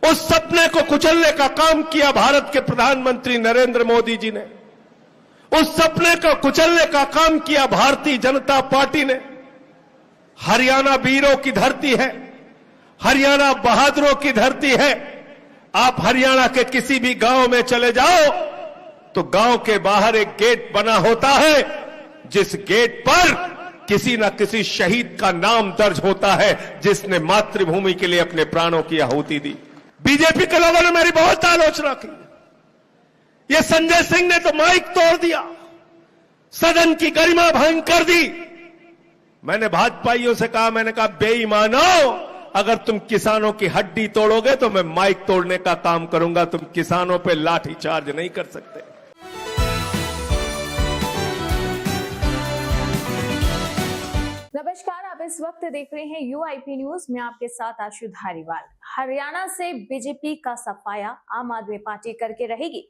उस सपने को कुचलने का काम किया भारत के प्रधानमंत्री नरेंद्र मोदी जी ने। उस सपने को कुचलने का काम किया भारतीय जनता पार्टी ने। हरियाणा वीरों की धरती है, हरियाणा बहादुरों की धरती है। आप हरियाणा के किसी भी गांव में चले जाओ तो गांव के बाहर एक गेट बना होता है, जिस गेट पर किसी न किसी शहीद का नाम दर्ज होता है, जिसने मातृभूमि के लिए अपने प्राणों की आहुति दी। बीजेपी के लोगों ने मेरी बहुत आलोचना की। ये संजय सिंह ने तो माइक तोड़ दिया, सदन की गरिमा भंग कर दी। मैंने भाजपाइयों से कहा, मैंने कहा बेईमानो, अगर तुम किसानों की हड्डी तोड़ोगे तो मैं माइक तोड़ने का काम करूंगा, तुम किसानों पे लाठी चार्ज नहीं कर सकते। नमस्कार, आप इस वक्त देख रहे हैं यूआईपी न्यूज में आपके साथ आशु धारीवाल। हरियाणा से बीजेपी का सफाया आम आदमी पार्टी करके रहेगी।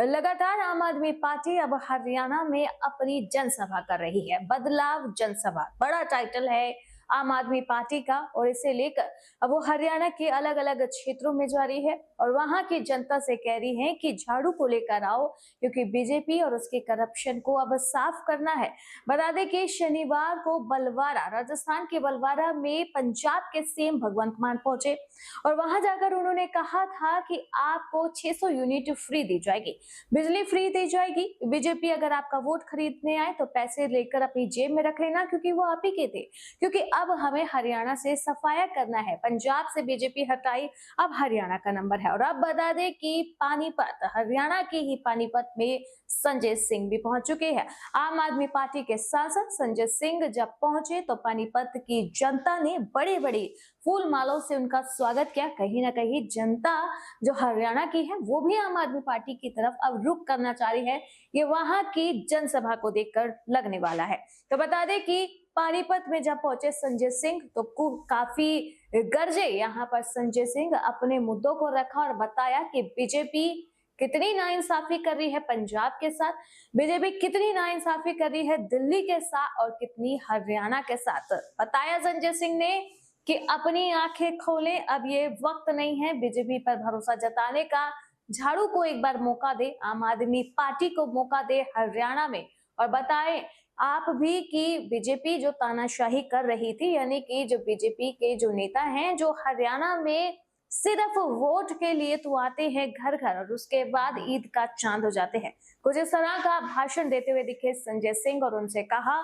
लगातार आम आदमी पार्टी अब हरियाणा में अपनी जनसभा कर रही है। बदलाव जनसभा बड़ा टाइटल है आम आदमी पार्टी का, और इसे लेकर अब वो हरियाणा के अलग अलग क्षेत्रों में जा रही है और वहां की जनता से कह रही है कि झाड़ू को लेकर आओ, क्योंकि बीजेपी और उसके करप्शन को अब साफ करना है। बता दें कि शनिवार को बलवाड़ा, राजस्थान के बलवाड़ा में पंजाब के सीएम भगवंत मान पहुंचे और वहां जाकर उन्होंने कहा था कि आपको 600 यूनिट फ्री दी जाएगी, बिजली फ्री दी जाएगी। बीजेपी अगर आपका वोट खरीदने आए तो पैसे लेकर अपनी जेब में रख लेना, क्योंकि वो आप ही के थे। क्योंकि अब हमें हरियाणा से सफाया करना है। पंजाब से बीजेपी हटाई, अब हरियाणा का नंबर है। और अब बता दें कि पानीपत, हरियाणा के ही पानीपत में संजय सिंह भी पहुंच चुके हैं। आम आदमी पार्टी के सांसद संजय सिंह जब पहुंचे तो पानीपत की जनता ने बड़ी बड़ी फूल मालों से उनका स्वागत किया। कहीं ना कहीं जनता जो हरियाणा की है वो भी आम आदमी पार्टी की तरफ अब रुख करना चाह रही है। ये वहां की जनसभा को देखकर लगने वाला है। तो बता दें कि पानीपत में जब पहुंचे संजय सिंह तो काफी गरजे। यहाँ पर संजय सिंह अपने मुद्दों को रखा और बताया कि बीजेपी कितनी नाइंसाफी कर रही है पंजाब के साथ, बीजेपी कितनी नाइंसाफी कर रही है दिल्ली के साथ और कितनी हरियाणा के साथ। बताया संजय सिंह ने कि अपनी आंखें खोलें, अब ये वक्त नहीं है बीजेपी पर भरोसा जताने का। झाड़ू को एक बार मौका दे, आम आदमी पार्टी को मौका दे हरियाणा में, और बताएं आप भी कि बीजेपी जो तानाशाही कर रही थी, यानी कि जो बीजेपी के जो नेता हैं जो हरियाणा में सिर्फ वोट के लिए तो आते हैं घर घर और उसके बाद ईद का चांद हो जाते हैं। कुछ इस तरह का भाषण देते हुए दिखे संजय सिंह और उनसे कहा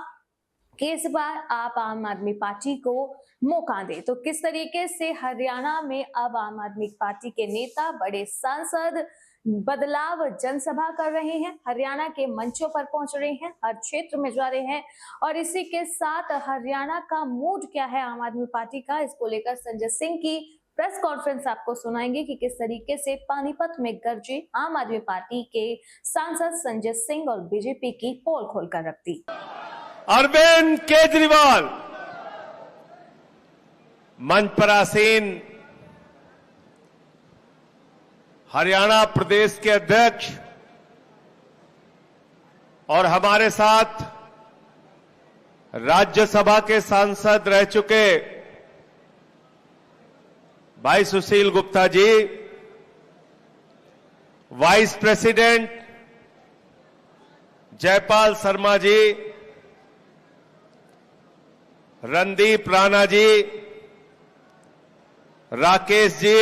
कि इस बार आप आम आदमी पार्टी को मौका दें। तो किस तरीके से हरियाणा में अब आम आदमी पार्टी के नेता, बड़े सांसद बदलाव जनसभा कर रहे हैं, हरियाणा के मंचों पर पहुंच रहे हैं, हर क्षेत्र में जा रहे हैं। और इसी के साथ हरियाणा का मूड क्या है आम आदमी पार्टी का, इसको लेकर संजय सिंह की प्रेस कॉन्फ्रेंस आपको सुनाएंगे कि किस तरीके से पानीपत में गरजे आम आदमी पार्टी के सांसद संजय सिंह और बीजेपी की पोल खोलकर रख दी। अरविंद केजरीवाल मंच पर आसीन हरियाणा प्रदेश के अध्यक्ष और हमारे साथ राज्यसभा के सांसद रह चुके भाई सुशील गुप्ता जी, वाइस प्रेसिडेंट जयपाल शर्मा जी, रणदीप राणा जी, राकेश जी,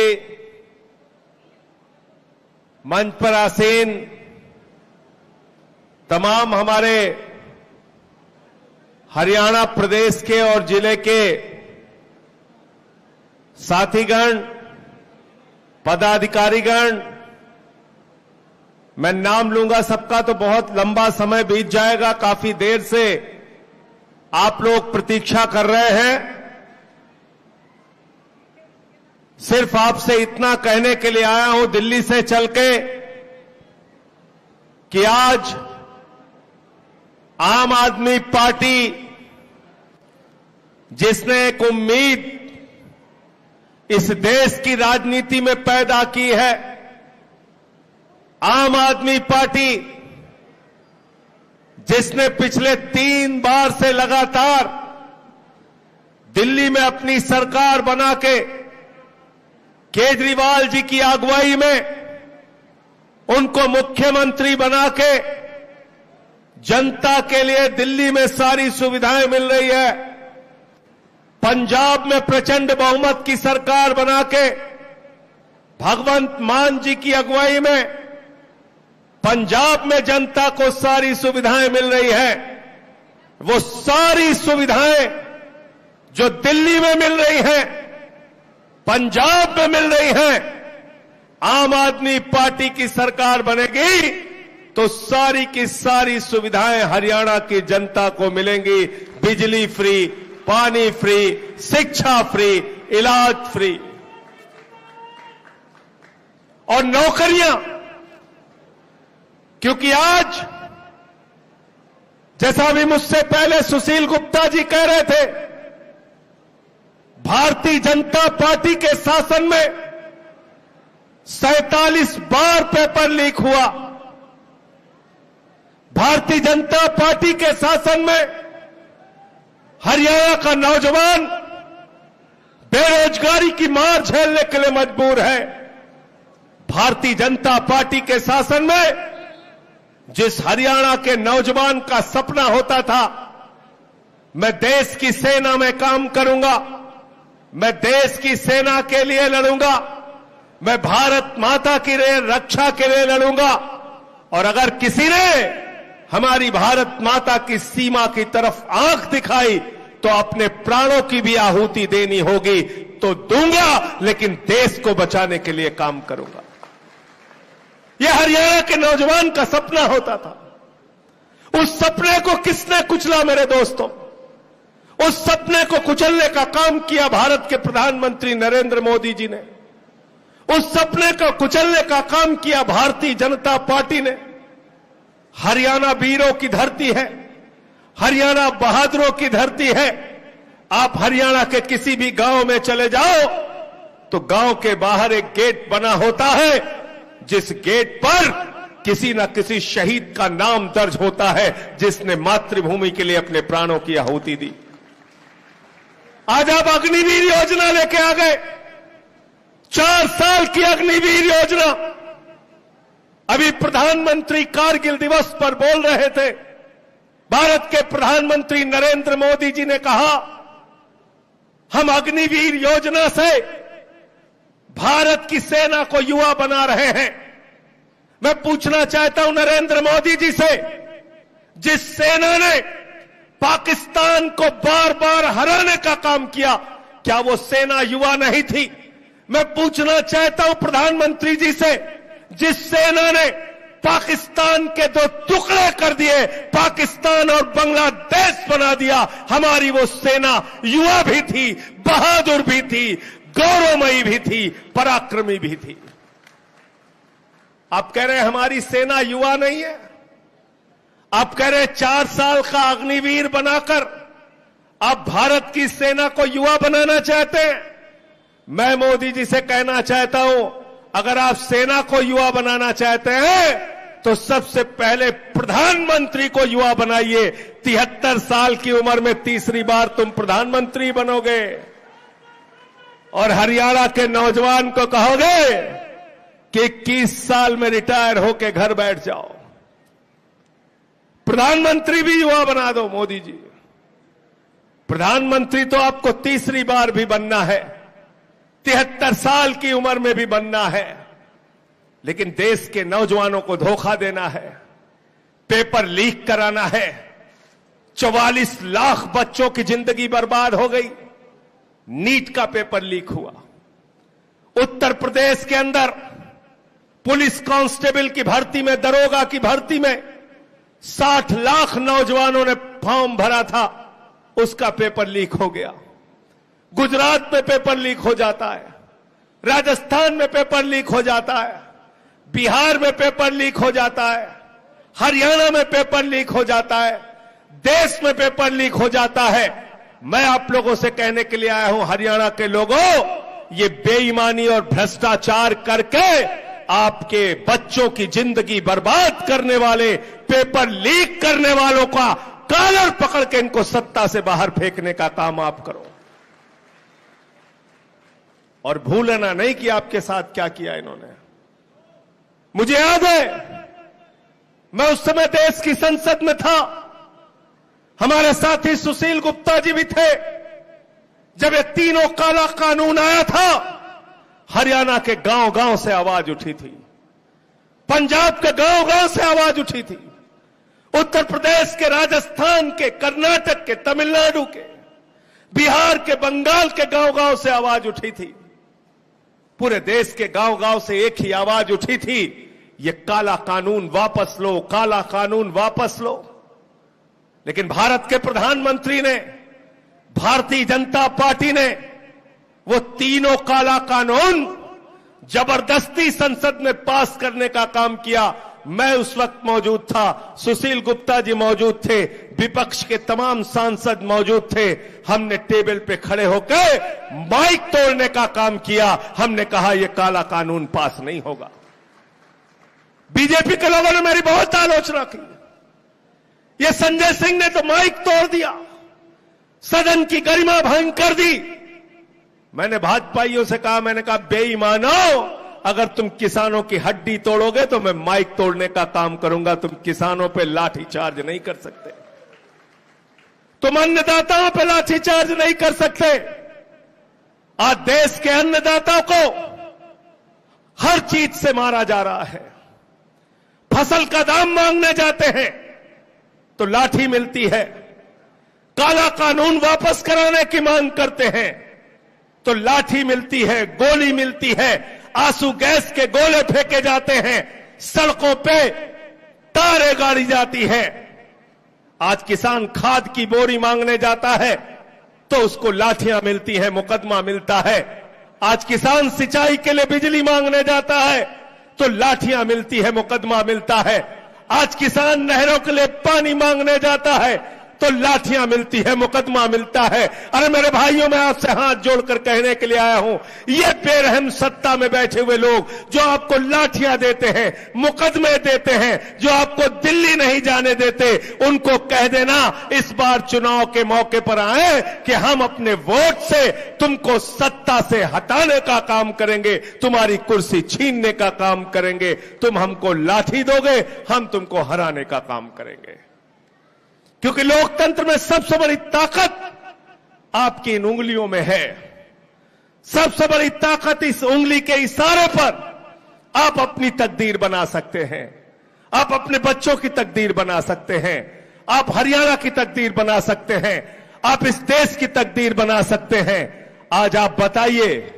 मंच पर आसीन तमाम हमारे हरियाणा प्रदेश के और जिले के साथीगण, पदाधिकारीगण, मैं नाम लूंगा सबका तो बहुत लंबा समय बीत जाएगा। काफी देर से आप लोग प्रतीक्षा कर रहे हैं। सिर्फ आपसे इतना कहने के लिए आया हूं दिल्ली से चल के कि आज आम आदमी पार्टी जिसने एक उम्मीद इस देश की राजनीति में पैदा की है, आम आदमी पार्टी जिसने पिछले 3 बार से लगातार दिल्ली में अपनी सरकार बना के केजरीवाल जी की अगुवाई में उनको मुख्यमंत्री बना के जनता के लिए दिल्ली में सारी सुविधाएं मिल रही है। पंजाब में प्रचंड बहुमत की सरकार बना के भगवंत मान जी की अगुवाई में पंजाब में जनता को सारी सुविधाएं मिल रही है। वो सारी सुविधाएं जो दिल्ली में मिल रही हैं, पंजाब में मिल रही हैं, आम आदमी पार्टी की सरकार बनेगी तो सारी की सारी सुविधाएं हरियाणा की जनता को मिलेंगी। बिजली फ्री, पानी फ्री, शिक्षा फ्री, इलाज फ्री और नौकरियां। क्योंकि आज जैसा अभी मुझसे पहले सुशील गुप्ता जी कह रहे थे, भारतीय जनता पार्टी के शासन में 47 बार पेपर लीक हुआ। भारतीय जनता पार्टी के शासन में हरियाणा का नौजवान बेरोजगारी की मार झेलने के लिए मजबूर है। भारतीय जनता पार्टी के शासन में जिस हरियाणा के नौजवान का सपना होता था, मैं देश की सेना में काम करूंगा, मैं देश की सेना के लिए लड़ूंगा, मैं भारत माता की रक्षा के लिए लड़ूंगा, और अगर किसी ने हमारी भारत माता की सीमा की तरफ आंख दिखाई तो अपने प्राणों की भी आहुति देनी होगी तो दूंगा, लेकिन देश को बचाने के लिए काम करूंगा। यह हरियाणा के नौजवान का सपना होता था। उस सपने को किसने कुचला मेरे दोस्तों? उस सपने को कुचलने का काम किया भारत के प्रधानमंत्री नरेंद्र मोदी जी ने। उस सपने को कुचलने का काम किया भारतीय जनता पार्टी ने। हरियाणा वीरों की धरती है, हरियाणा बहादुरों की धरती है। आप हरियाणा के किसी भी गांव में चले जाओ तो गांव के बाहर एक गेट बना होता है, जिस गेट पर किसी न किसी शहीद का नाम दर्ज होता है जिसने मातृभूमि के लिए अपने प्राणों की आहुति दी। आज आप अग्निवीर योजना लेके आ गए, 4 साल की अग्निवीर योजना। अभी प्रधानमंत्री कारगिल दिवस पर बोल रहे थे, भारत के प्रधानमंत्री नरेंद्र मोदी जी ने कहा हम अग्निवीर योजना से भारत की सेना को युवा बना रहे हैं। मैं पूछना चाहता हूं नरेंद्र मोदी जी से, जिस सेना ने पाकिस्तान को बार बार हराने का काम किया, क्या वो सेना युवा नहीं थी? मैं पूछना चाहता हूं प्रधानमंत्री जी से, जिस सेना ने पाकिस्तान के 2 टुकड़े कर दिए, पाकिस्तान और बांग्लादेश बना दिया, हमारी वो सेना युवा भी थी, बहादुर भी थी, गौरवमयी भी थी, पराक्रमी भी थी। आप कह रहे हैं हमारी सेना युवा नहीं है? आप कह रहे हैं 4 साल का अग्निवीर बनाकर आप भारत की सेना को युवा बनाना चाहते हैं? मैं मोदी जी से कहना चाहता हूं, अगर आप सेना को युवा बनाना चाहते हैं तो सबसे पहले प्रधानमंत्री को युवा बनाइए। 73 साल की उम्र में तीसरी बार तुम प्रधानमंत्री बनोगे और हरियाणा के नौजवान को कहोगे कि 21 साल में रिटायर होकर घर बैठ जाओ। प्रधानमंत्री भी युवा बना दो मोदी जी। प्रधानमंत्री तो आपको तीसरी बार भी बनना है, 73 साल की उम्र में भी बनना है, लेकिन देश के नौजवानों को धोखा देना है, पेपर लीक कराना है। 44 लाख बच्चों की जिंदगी बर्बाद हो गई। नीट का पेपर लीक हुआ। उत्तर प्रदेश के अंदर पुलिस कांस्टेबल की भर्ती में, दरोगा की भर्ती में 60 लाख नौजवानों ने फॉर्म भरा था, उसका पेपर लीक हो गया। गुजरात में पेपर लीक हो जाता है, राजस्थान में पेपर लीक हो जाता है, बिहार में पेपर लीक हो जाता है, हरियाणा में पेपर लीक हो जाता है, देश में पेपर लीक हो जाता है। मैं आप लोगों से कहने के लिए आया हूं, हरियाणा के लोगों, ये बेईमानी और भ्रष्टाचार करके आपके बच्चों की जिंदगी बर्बाद करने वाले, पेपर लीक करने वालों का कॉलर पकड़ के इनको सत्ता से बाहर फेंकने का काम आप करो। और भूलना नहीं कि आपके साथ क्या किया इन्होंने। मुझे याद है, मैं उस समय देश की संसद में था, हमारे साथी सुशील गुप्ता जी भी थे। जब ये तीनों काला कानून आया था, हरियाणा के गांव गांव से आवाज उठी थी, पंजाब के गांव गांव से आवाज उठी थी, उत्तर प्रदेश के, राजस्थान के, कर्नाटक के, तमिलनाडु के, बिहार के, बंगाल के गांव गांव से आवाज उठी थी। पूरे देश के गांव गांव से एक ही आवाज उठी थी, ये काला कानून वापस लो, काला कानून वापस लो। लेकिन भारत के प्रधानमंत्री ने, भारतीय जनता पार्टी ने वो तीनों काला कानून जबरदस्ती संसद में पास करने का काम किया। मैं उस वक्त मौजूद था, सुशील गुप्ता जी मौजूद थे, विपक्ष के तमाम सांसद मौजूद थे। हमने टेबल पे खड़े होकर माइक तोड़ने का काम किया। हमने कहा यह काला कानून पास नहीं होगा। बीजेपी के लोगों ने मेरी बहुत आलोचना की। ये संजय सिंह ने तो माइक तोड़ दिया, सदन की गरिमा भंग कर दी। मैंने भाजपाइयों से कहा, मैंने कहा बेईमानो, अगर तुम किसानों की हड्डी तोड़ोगे तो मैं माइक तोड़ने का काम करूंगा। तुम किसानों पे लाठी चार्ज नहीं कर सकते, तुम अन्नदाताओं पे लाठी चार्ज नहीं कर सकते। आज देश के अन्नदाताओं को हर चीज से मारा जा रहा है। फसल का दाम मांगने जाते हैं तो लाठी मिलती है, काला कानून वापस कराने की मांग करते हैं तो लाठी मिलती है, गोली मिलती है, आंसू गैस के गोले फेंके जाते हैं, सड़कों पे तारे गाड़ी जाती है। आज किसान खाद की बोरी मांगने जाता है तो उसको लाठियां मिलती है, मुकदमा मिलता है। आज किसान सिंचाई के लिए बिजली मांगने जाता है तो लाठियां मिलती है, मुकदमा मिलता है। आज किसान नहरों के लिए पानी मांगने जाता है तो लाठियां मिलती है, मुकदमा मिलता है। अरे मेरे भाइयों, मैं आपसे हाथ जोड़कर कहने के लिए आया हूं, ये बेरहम सत्ता में बैठे हुए लोग जो आपको लाठियां देते हैं, मुकदमे देते हैं, जो आपको दिल्ली नहीं जाने देते, उनको कह देना इस बार चुनाव के मौके पर आए कि हम अपने वोट से तुमको सत्ता से हटाने का काम करेंगे, तुम्हारी कुर्सी छीनने का काम करेंगे। तुम हमको लाठी दोगे, हम तुमको हराने का काम करेंगे। क्योंकि लोकतंत्र में सबसे बड़ी ताकत आपकी इन उंगलियों में है। सबसे बड़ी ताकत इस उंगली के इशारे पर आप अपनी तकदीर बना सकते हैं, आप अपने बच्चों की तकदीर बना सकते हैं, आप हरियाणा की तकदीर बना सकते हैं, आप इस देश की तकदीर बना सकते हैं। आज आप बताइए,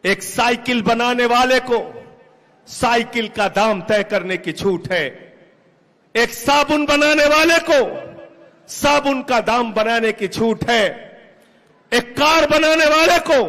एक साइकिल बनाने वाले को साइकिल का दाम तय करने की छूट है, एक साबुन बनाने वाले को साबुन का दाम बनाने की छूट है, एक कार बनाने वाले को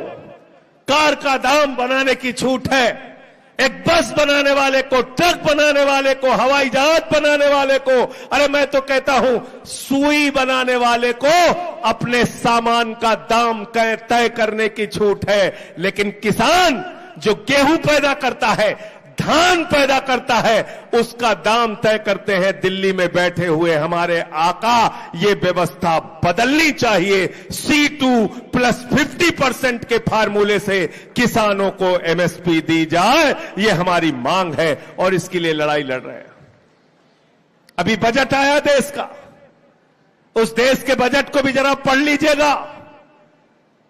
कार का दाम बनाने की छूट है, एक बस बनाने वाले को, ट्रक बनाने वाले को, हवाई जहाज बनाने वाले को, अरे मैं तो कहता हूं सुई बनाने वाले को अपने सामान का दाम तय करने की छूट है। लेकिन किसान जो गेहूं पैदा करता है, धान पैदा करता है, उसका दाम तय करते हैं दिल्ली में बैठे हुए हमारे आका। ये व्यवस्था बदलनी चाहिए। C2 प्लस 50% के फार्मूले से किसानों को MSP दी जाए, ये हमारी मांग है और इसके लिए लड़ाई लड़ रहे हैं। अभी बजट आया देश का, उस देश के बजट को भी जरा पढ़ लीजिएगा।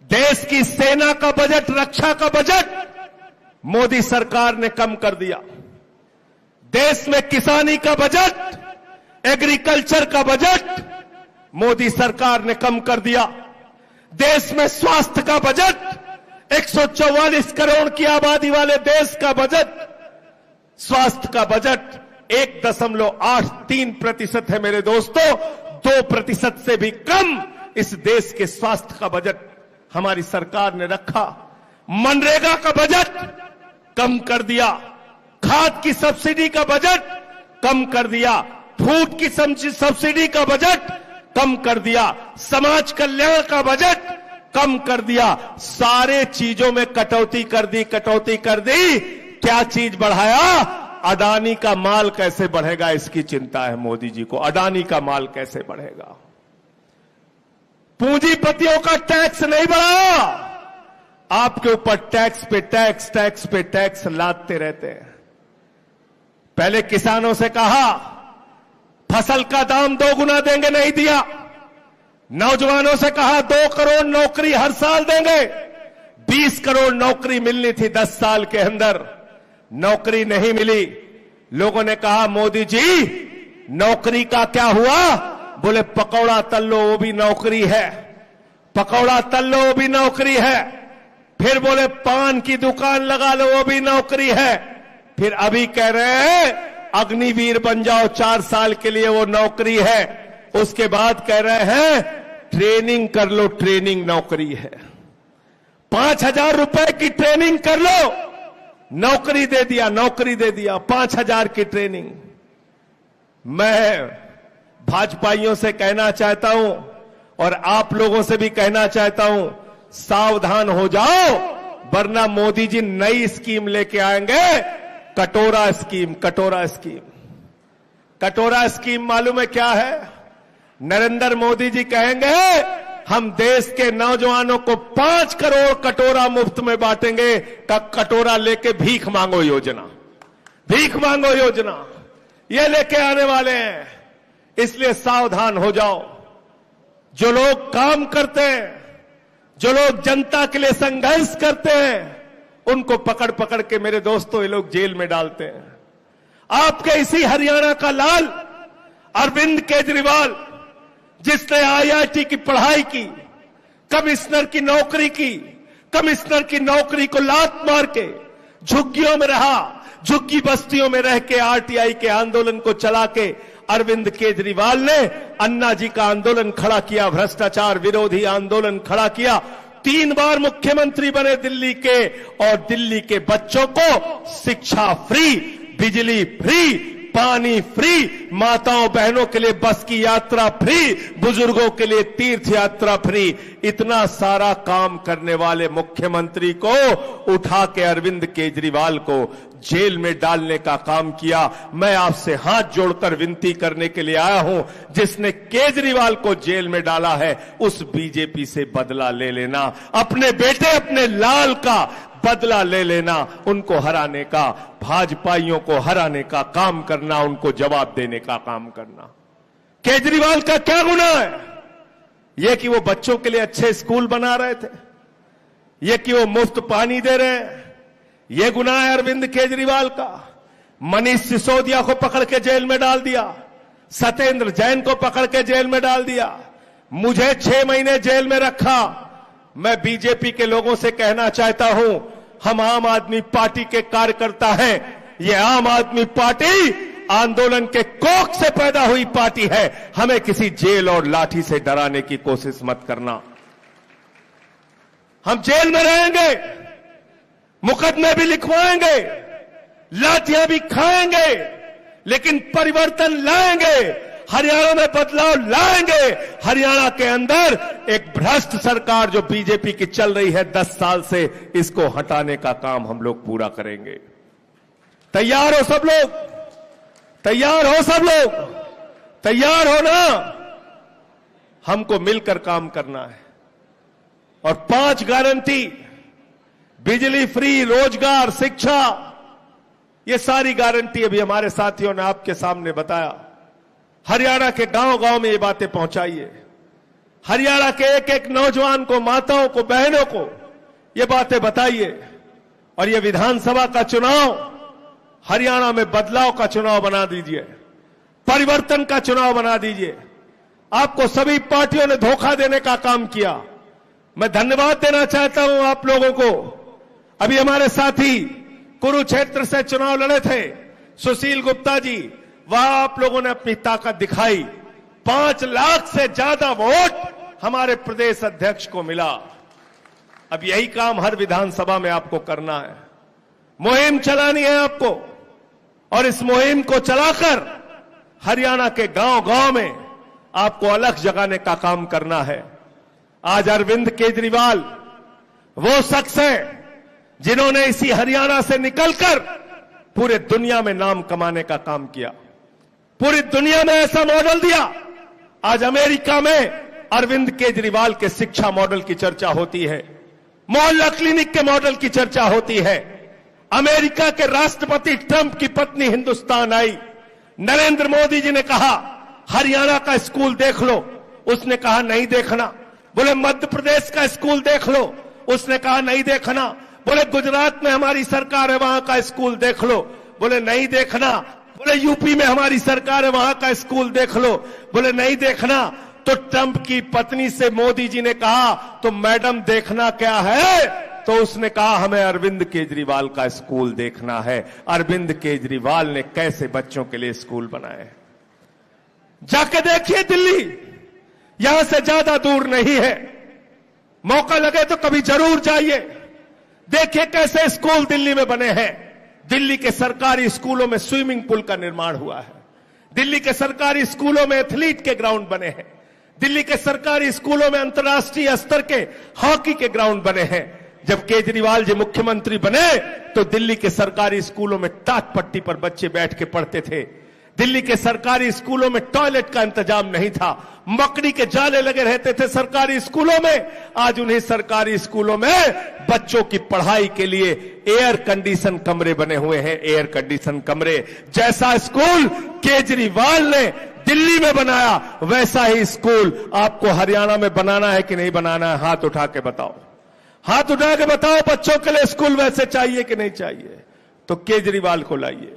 देश की सेना का बजट, रक्षा का बजट मोदी सरकार ने कम कर दिया। देश में किसानी का बजट, एग्रीकल्चर का बजट मोदी सरकार ने कम कर दिया। देश में स्वास्थ्य का बजट, 144 करोड़ की आबादी वाले देश का बजट, स्वास्थ्य का बजट 1.83% है मेरे दोस्तों। 2% से भी कम इस देश के स्वास्थ्य का बजट हमारी सरकार ने रखा। मनरेगा का बजट कम कर दिया, खाद की सब्सिडी का बजट कम कर दिया, फूड की सब्सिडी का बजट कम कर दिया, समाज कल्याण का बजट कम कर दिया। सारे चीजों में कटौती कर दी। क्या चीज बढ़ाया? अडानी का माल कैसे बढ़ेगा, इसकी चिंता है मोदी जी को। अडानी का माल कैसे बढ़ेगा? पूंजीपतियों का टैक्स नहीं बढ़ाया, आपके ऊपर टैक्स पे टैक्स, टैक्स पे टैक्स लादते रहते हैं। पहले किसानों से कहा फसल का दाम 2 गुना देंगे, नहीं दिया। नौजवानों से कहा 2 करोड़ नौकरी हर साल देंगे, 20 करोड़ नौकरी मिलनी थी 10 साल के अंदर, नौकरी नहीं मिली। लोगों ने कहा मोदी जी नौकरी का क्या हुआ? बोले पकौड़ा तल लो वो भी नौकरी है, पकौड़ा तल लो वो भी नौकरी है। फिर बोले पान की दुकान लगा लो वो भी नौकरी है। फिर अभी कह रहे हैं अग्निवीर बन जाओ 4 साल के लिए, वो नौकरी है। उसके बाद कह रहे हैं ट्रेनिंग कर लो, ट्रेनिंग नौकरी है। 5,000 रुपए की ट्रेनिंग कर लो, नौकरी दे दिया, नौकरी दे दिया। 5,000 की ट्रेनिंग। मैं भाजपाइयों से कहना चाहता हूं और आप लोगों से भी कहना चाहता हूं, सावधान हो जाओ, वरना मोदी जी नई स्कीम लेके आएंगे, कटोरा स्कीम। कटोरा स्कीम, कटोरा स्कीम मालूम है क्या है? नरेंद्र मोदी जी कहेंगे हम देश के नौजवानों को 5 करोड़ कटोरा मुफ्त में बांटेंगे, कटोरा लेके भीख मांगो योजना, भीख मांगो योजना ये लेके आने वाले हैं। इसलिए सावधान हो जाओ। जो लोग काम करते हैं, जो लोग जनता के लिए संघर्ष करते हैं, उनको पकड़ पकड़ के मेरे दोस्तों ये लोग जेल में डालते हैं। आपके इसी हरियाणा का लाल अरविंद केजरीवाल, जिसने आईआईटी की पढ़ाई की, कमिश्नर की नौकरी की, कमिश्नर की नौकरी को लात मार के झुग्गियों में रहा, झुग्गी बस्तियों में रह के आरटीआई के आंदोलन को चला के अरविंद केजरीवाल ने अन्ना जी का आंदोलन खड़ा किया, भ्रष्टाचार विरोधी आंदोलन खड़ा किया। 3 बार मुख्यमंत्री बने दिल्ली के, और दिल्ली के बच्चों को शिक्षा फ्री, बिजली फ्री, पानी फ्री, माताओं बहनों के लिए बस की यात्रा फ्री, बुजुर्गों के लिए तीर्थ यात्रा फ्री। इतना सारा काम करने वाले मुख्यमंत्री को उठा के अरविंद केजरीवाल को जेल में डालने का काम किया। मैं आपसे हाथ जोड़कर विनती करने के लिए आया हूं, जिसने केजरीवाल को जेल में डाला है उस बीजेपी से बदला ले लेना, अपने बेटे अपने लाल का बदला ले लेना, उनको हराने का, भाजपाइयों को हराने का काम करना, उनको जवाब देने का काम करना। केजरीवाल का क्या गुनाह है? यह कि वो बच्चों के लिए अच्छे स्कूल बना रहे थे, यह कि वो मुफ्त पानी दे रहे हैं, यह गुनाह है अरविंद केजरीवाल का। मनीष सिसोदिया को पकड़ के जेल में डाल दिया, सत्येंद्र जैन को पकड़ के जेल में डाल दिया, मुझे 6 महीने जेल में रखा। मैं बीजेपी के लोगों से कहना चाहता हूं, हम आम आदमी पार्टी के कार्यकर्ता हैं। ये आम आदमी पार्टी आंदोलन के कोख से पैदा हुई पार्टी है। हमें किसी जेल और लाठी से डराने की कोशिश मत करना। हम जेल में रहेंगे, मुकदमे भी लिखवाएंगे, लाठियां भी खाएंगे, लेकिन परिवर्तन लाएंगे, हरियाणा में बदलाव लाएंगे। हरियाणा के अंदर एक भ्रष्ट सरकार जो बीजेपी की चल रही है 10 साल से, इसको हटाने का काम हम लोग पूरा करेंगे। तैयार हो सब लोग? तैयार हो सब लोग? तैयार हो ना? हमको मिलकर काम करना है। और 5 गारंटी, बिजली फ्री, रोजगार, शिक्षा, ये सारी गारंटी अभी हमारे साथियों ने आपके सामने बताया। हरियाणा के गांव-गांव में ये बातें पहुंचाइए। हरियाणा के एक एक नौजवान को, माताओं को, बहनों को ये बातें बताइए। और ये विधानसभा का चुनाव हरियाणा में बदलाव का चुनाव बना दीजिए, परिवर्तन का चुनाव बना दीजिए। आपको सभी पार्टियों ने धोखा देने का काम किया। मैं धन्यवाद देना चाहता हूं आप लोगों को। अभी हमारे साथी कुरुक्षेत्र से चुनाव लड़े थे, सुशील गुप्ता जी, वहां आप लोगों ने अपनी ताकत दिखाई। 5 लाख से ज्यादा वोट हमारे प्रदेश अध्यक्ष को मिला। अब यही काम हर विधानसभा में आपको करना है। मुहिम चलानी है आपको, और इस मुहिम को चलाकर हरियाणा के गांव-गांव में आपको अलग जगाने का काम करना है। आज अरविंद केजरीवाल वो शख्स है जिन्होंने इसी हरियाणा से निकलकर पूरे दुनिया में नाम कमाने का काम किया, पूरी दुनिया में ऐसा मॉडल दिया। आज अमेरिका में अरविंद केजरीवाल के शिक्षा मॉडल की चर्चा होती है। मोहल्ला क्लिनिक के मॉडल की चर्चा होती है। अमेरिका के राष्ट्रपति ट्रंप की पत्नी हिंदुस्तान आई, नरेंद्र मोदी जी ने कहा हरियाणा का स्कूल देख लो, उसने कहा नहीं देखना। बोले मध्य प्रदेश का स्कूल देख लो, उसने कहा नहीं देखना। बोले गुजरात में हमारी सरकार है, वहां का स्कूल देख लो, बोले नहीं देखना। बोले यूपी में हमारी सरकार है, वहां का स्कूल देख लो, बोले नहीं देखना। तो ट्रंप की पत्नी से मोदी जी ने कहा तो मैडम देखना क्या है? तो उसने कहा हमें अरविंद केजरीवाल का स्कूल देखना है। अरविंद केजरीवाल ने कैसे बच्चों के लिए स्कूल बनाए, जाके देखिए दिल्ली, यहां से ज्यादा दूर नहीं है। मौका लगे तो कभी जरूर जाइए, देखिए कैसे स्कूल दिल्ली में बने हैं। दिल्ली के सरकारी स्कूलों में स्विमिंग पूल का निर्माण हुआ है, दिल्ली के सरकारी स्कूलों में एथलीट के ग्राउंड बने हैं, दिल्ली के सरकारी स्कूलों में अंतर्राष्ट्रीय स्तर के हॉकी के ग्राउंड बने हैं। जब केजरीवाल जी मुख्यमंत्री बने तो दिल्ली के सरकारी स्कूलों में टाट पट्टी पर बच्चे बैठ के पढ़ते थे। दिल्ली के सरकारी स्कूलों में टॉयलेट का इंतजाम नहीं था, मकड़ी के जाले लगे रहते थे सरकारी स्कूलों में। आज उन्हीं सरकारी स्कूलों में बच्चों की पढ़ाई के लिए एयर कंडीशन कमरे बने हुए हैं, एयर कंडीशन कमरे। जैसा स्कूल केजरीवाल ने दिल्ली में बनाया, वैसा ही स्कूल आपको हरियाणा में बनाना है कि नहीं बनाना है? हाथ उठा के बताओ, हाथ उठा के बताओ, बच्चों के लिए स्कूल वैसे चाहिए कि नहीं चाहिए? तो केजरीवाल को लाइए,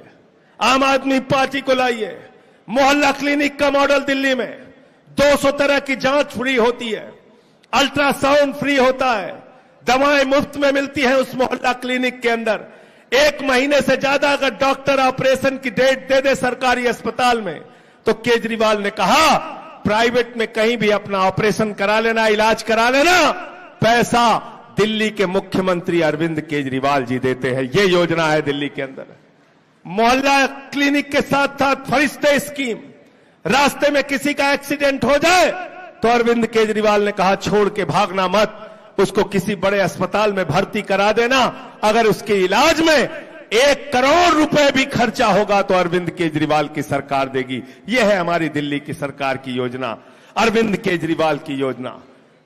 आम आदमी पार्टी को लाइए। मोहल्ला क्लिनिक का मॉडल दिल्ली में 200 तरह की जांच फ्री होती है, अल्ट्रासाउंड फ्री होता है, दवाएं मुफ्त में मिलती हैं उस मोहल्ला क्लिनिक के अंदर। 1 महीने से ज्यादा अगर डॉक्टर ऑपरेशन की डेट दे दे सरकारी अस्पताल में, तो केजरीवाल ने कहा प्राइवेट में कहीं भी अपना ऑपरेशन करा लेना, इलाज करा लेना, पैसा दिल्ली के मुख्यमंत्री अरविंद केजरीवाल जी देते हैं। ये योजना है दिल्ली के अंदर। मोहल्ला क्लिनिक के साथ साथ फरिश्ते स्कीम, रास्ते में किसी का एक्सीडेंट हो जाए तो अरविंद केजरीवाल ने कहा छोड़ के भागना मत, उसको किसी बड़े अस्पताल में भर्ती करा देना। अगर उसके इलाज में 1 करोड़ रुपए भी खर्चा होगा तो अरविंद केजरीवाल की सरकार देगी। यह है हमारी दिल्ली की सरकार की योजना, अरविंद केजरीवाल की योजना।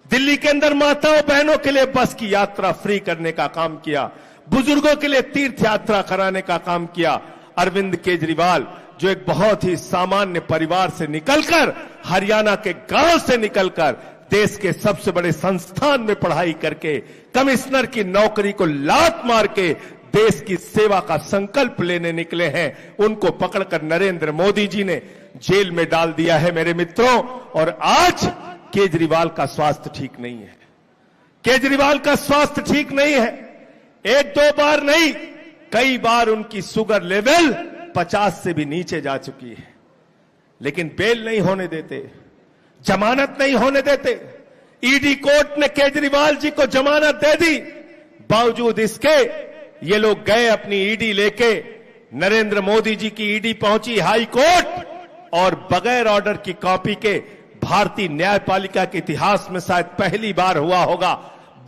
दिल्ली के अंदर माताओं बहनों के लिए बस की यात्रा फ्री करने का काम किया, बुजुर्गों के लिए तीर्थ यात्रा कराने का काम किया। अरविंद केजरीवाल जो एक बहुत ही सामान्य परिवार से निकलकर, हरियाणा के गांव से निकलकर देश के सबसे बड़े संस्थान में पढ़ाई करके कमिश्नर की नौकरी को लात मार के देश की सेवा का संकल्प लेने निकले हैं, उनको पकड़कर नरेंद्र मोदी जी ने जेल में डाल दिया है मेरे मित्रों। और आज केजरीवाल का स्वास्थ्य ठीक नहीं है, केजरीवाल का स्वास्थ्य ठीक नहीं है। 1-2 बार नहीं, कई बार उनकी शुगर लेवल 50 से भी नीचे जा चुकी है, लेकिन बेल नहीं होने देते, जमानत नहीं होने देते। ईडी कोर्ट ने केजरीवाल जी को जमानत दे दी, बावजूद इसके ये लोग गए अपनी ईडी लेके, नरेंद्र मोदी जी की ईडी पहुंची हाई कोर्ट और बगैर ऑर्डर की कॉपी के, भारतीय न्यायपालिका के इतिहास में शायद पहली बार हुआ होगा,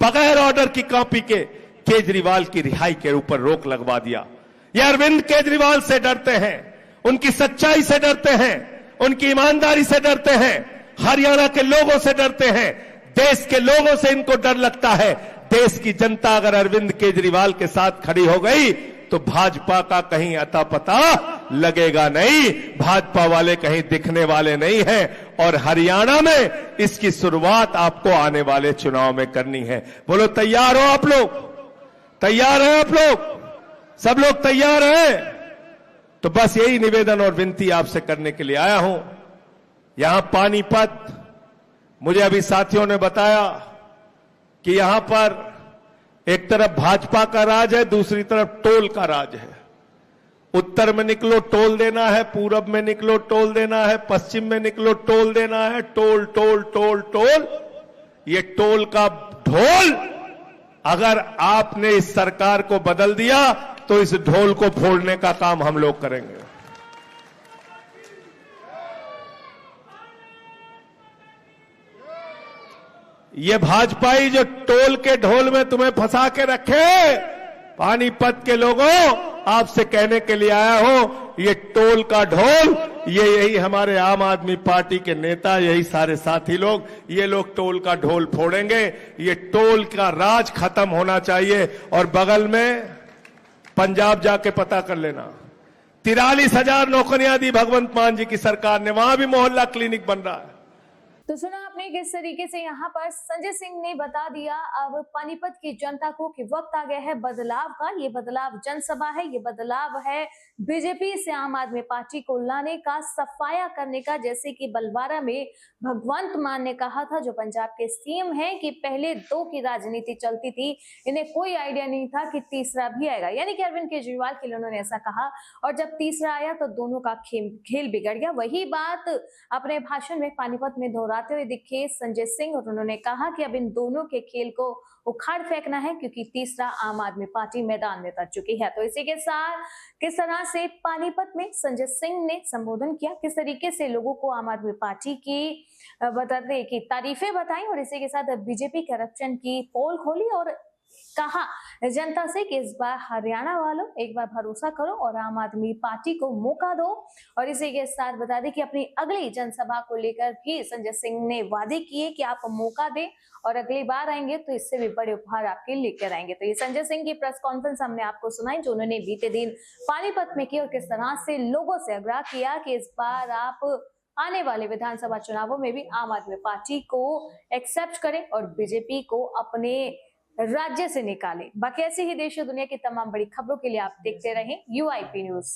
बगैर ऑर्डर की कॉपी के केजरीवाल की रिहाई के ऊपर रोक लगवा दिया। ये अरविंद केजरीवाल से डरते हैं, उनकी सच्चाई से डरते हैं, उनकी ईमानदारी से डरते हैं, हरियाणा के लोगों से डरते हैं, देश के लोगों से इनको डर लगता है। देश की जनता अगर अरविंद केजरीवाल के साथ खड़ी हो गई तो भाजपा का कहीं अता पता लगेगा नहीं, भाजपा वाले कहीं दिखने वाले नहीं हैं। और हरियाणा में इसकी शुरुआत आपको आने वाले चुनाव में करनी है। बोलो तैयार हो आप लोग? तैयार हैं आप लोग? सब लोग तैयार हैं? तो बस यही निवेदन और विनती आपसे करने के लिए आया हूं। यहां पानीपत, मुझे अभी साथियों ने बताया कि यहां पर एक तरफ भाजपा का राज है, दूसरी तरफ टोल का राज है। उत्तर में निकलो टोल देना है, पूरब में निकलो टोल देना है, पश्चिम में निकलो टोल देना है। टोल टोल टोल टोल, ये टोल का ढोल अगर आपने इस सरकार को बदल दिया तो इस ढोल को फोड़ने का काम हम लोग करेंगे। ये भाजपाई जो टोल के ढोल में तुम्हें फंसा के रखे, पानीपत के लोगों आपसे कहने के लिए आया हूं, ये टोल का ढोल यही हमारे आम आदमी पार्टी के नेता, यही सारे साथी लोग, ये लोग टोल का ढोल फोड़ेंगे। ये टोल का राज खत्म होना चाहिए। और बगल में पंजाब जाके पता कर लेना, 43,000 नौकरियां दी भगवंत मान जी की सरकार ने, वहां भी मोहल्ला क्लिनिक बन रहा है। तो सुना आपने किस तरीके से यहाँ पर संजय सिंह ने बता दिया अब पानीपत की जनता को कि वक्त आ गया है बदलाव का। ये बदलाव जनसभा है, ये बदलाव है बीजेपी से आम आदमी पार्टी को लाने का, सफाया करने का। जैसे कि बलवारा में भगवंत मान ने कहा था, जो पंजाब के सीएम हैं, कि पहले 2 की राजनीति चलती थी, इन्हें कोई आइडिया नहीं था कि तीसरा भी आएगा। यानी कि अरविंद केजरीवाल के लिए उन्होंने ऐसा कहा, और जब तीसरा आया तो दोनों का खेल बिगड़ गया। वही बात अपने भाषण में पानीपत में दोहराते हुए दिखे संजय सिंह, और उन्होंने कहा कि अब इन दोनों के खेल को उखाड़ फेंकना है, क्योंकि तीसरा आम आदमी पार्टी मैदान में उतर चुकी है। तो इसी के साथ किस तरह से पानीपत में संजय सिंह ने संबोधन किया, किस तरीके से लोगों को आम आदमी पार्टी की बताते की तारीफें बताई, और इसी के साथ बीजेपी करप्शन की पोल खोली और कहा जनता से कि इस बार हरियाणा वालों एक बार भरोसा करो और आम आदमी पार्टी को मौका दो। और इसी के साथ बता दें कि अपनी अगली जनसभा को लेकर भी संजय सिंह ने वादे किए कि आप मौका दें और अगली बार आएंगे तो इससे भी बड़े उपहार आपके लेकर आएंगे। तो ये संजय सिंह की प्रेस कॉन्फ्रेंस हमने आपको सुनाई, जो उन्होंने बीते दिन पानीपत में की, और किस तरह से लोगों से आग्रह किया कि इस बार आप आने वाले विधानसभा चुनावों में भी आम आदमी पार्टी को एक्सेप्ट करें और बीजेपी को अपने राज्य से निकालें। बाकी ऐसी ही देश और दुनिया की तमाम बड़ी खबरों के लिए आप देखते रहें UIP न्यूज।